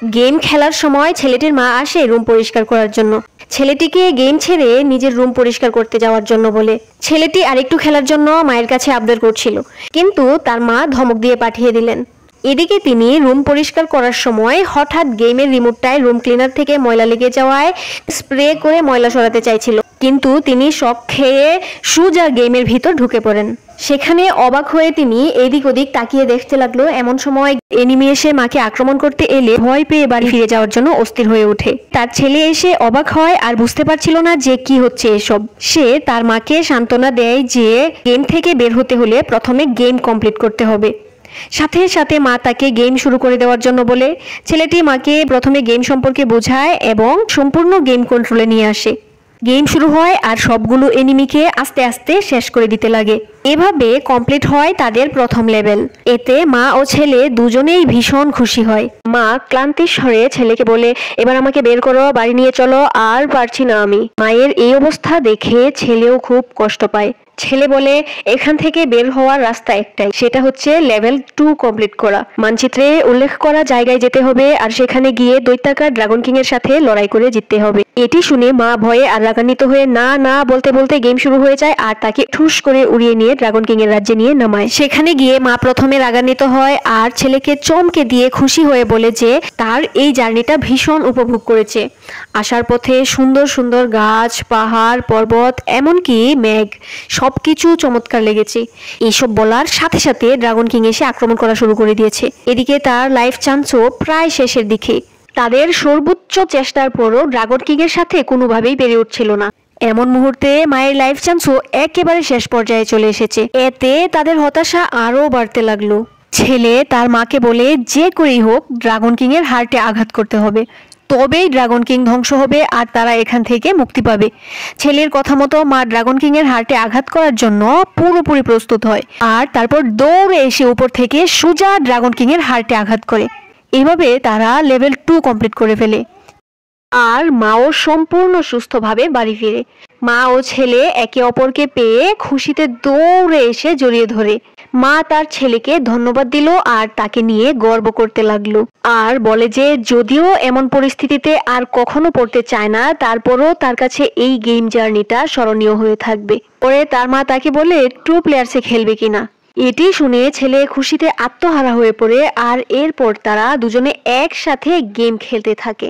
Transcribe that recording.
Game খেলার সময় ছেলেটির মা আসে রুম পরিষ্কার করার জন্য। ছেলেটিকে গেম ছেড়ে নিজের রুম পরিষ্কার করতে যাওয়ার জন্য বলে। ছেলেটি আরেকটু খেলার জন্য মায়ের কাছে আবদার করছিল, কিন্তু তার মা ধমক দিয়ে পাঠিয়ে দিলেন। এদিকে তিনি রুম পরিষ্কার করার সময় হঠাৎ গেমের রিমোটটায় রুম ক্লিনার থেকে ময়লা লেগে যাওয়ায় স্প্রে করে ময়লা সরাতে চাইছিল, কিন্তু তিনি শক খেয়ে সোজা গেমের ভিতর ঢুকে পড়েন। সেখানে অবাক হয়ে তিনি এদিক ওদিক তাকিয়ে দেখতে লাগলো। এমন সময় এনিমি এসে মাকে আক্রমণ করতে এলে ভয় পেয়ে বাড়ি ফিরে যাওয়ার জন্য অস্থির হয়ে ওঠে। তার ছেলে এসে অবাক হয় আর বুঝতে পারছিল না যে কি হচ্ছে এসব। সে তার মাকে সান্ত্বনা দেয় যে গেম থেকে বের হতে হলে প্রথমে গেম কমপ্লিট করতে হবে। সাথে সাথে মা তাকে গেম শুরু করে দেওয়ার জন্য বলে। ছেলেটি মাকে প্রথমে গেম সম্পর্কে বোঝায় এবং সম্পূর্ণ গেম কন্ট্রোলে নিয়ে আসে। গেম শুরু হয় আর সবগুলো এনিমিকে আস্তে আস্তে শেষ করে দিতে লাগে। এভাবে কমপ্লিট হয় তাদের প্রথম লেভেল। এতে মা ও ছেলে দুজনেই ভীষণ খুশি হয়। মা ক্লান্তির স্বরে ছেলেকে বলে, এবার আমাকে বের করো, বাড়ি নিয়ে চলো, আর পারছি না আমি। মায়ের এই অবস্থা দেখে ছেলেও খুব কষ্ট পায়। ছেলে বলে, এখান থেকে বের হওয়ার রাস্তা একটাই, সেটা হচ্ছে লেভেল 2 কমপ্লিট করা। মানচিত্রে উল্লেখ করা জায়গায় যেতে হবে আর সেখানে গিয়ে দৈত্যাকার ড্রাগন কিং এর সাথে লড়াই করে জিততে হবে। এটি শুনে মা ভয়ে আর রাগান্বিত হয়ে না না বলতে বলতে গেম শুরু হয়ে যায় আর তাকে ঠুস করে উড়িয়ে নিয়ে ড্রাগন কিং এর রাজ্যে নিয়ে নামায়। সেখানে গিয়ে মা প্রথমে রাগান্বিত হয় আর ছেলেকে চমকে দিয়ে খুশি হয়ে বলে যে তার এই জার্নিটা ভীষণ উপভোগ করেছে। আসার পথে সুন্দর সুন্দর গাছ, পাহাড়, পর্বত, এমনকি মেঘ, সবকিছু চমৎকার লেগেছে। এইসব বলার সাথে সাথে ড্রাগন কিং এসে আক্রমণ করা শুরু করে দিয়েছে। এদিকে তার লাইফ চান্সও প্রায় শেষের দিকে। তাদের সর্বোচ্চ চেষ্টার পরও ড্রাগন কিং এর সাথে কোনোভাবেই পেরে উঠছিল না। এমন মুহূর্তে মায়ের লাইফ চান্সও একেবারে শেষ পর্যায়ে চলে এসেছে। এতে তাদের হতাশা আরও বাড়তে লাগলো। ছেলে তার মাকে বলে যে করেই হোক ড্রাগন কিং এর হার্টে আঘাত করতে হবে, তবেই ড্রাগন কিং ধ্বংস হবে আর তারা এখান থেকে মুক্তি পাবে। ছেলের কথা মতো মা ড্রাগন কিং এর হার্টে আঘাত করার জন্য পুরোপুরি প্রস্তুত হয় আর তারপর দৌড়ে এসে উপর থেকে সোজা ড্রাগন কিং এর হার্টে আঘাত করে। এভাবে তারা লেভেল 2 কমপ্লিট করে ফেলে আর মাও সম্পূর্ণ সুস্থভাবে বাড়ি ফিরে। মা ও ছেলে একে অপরকে পেয়ে খুশিতে দৌড়ে এসে জড়িয়ে ধরে। মা তার ছেলেকে ধন্যবাদ দিল আর তাকে নিয়ে গর্ব করতে লাগলো আর বলে যে যদিও এমন পরিস্থিতিতে আর কখনো পড়তে চায় না, তারপরও তার কাছে এই গেম জার্নিটা স্মরণীয় হয়ে থাকবে। পরে তার মা তাকে বলে 2 প্লেয়ার্সে খেলবে কিনা। এটি শুনে ছেলে খুশিতে আত্মহারা হয়ে পড়ে আর এরপর তারা দুজনে একসাথে গেম খেলতে থাকে।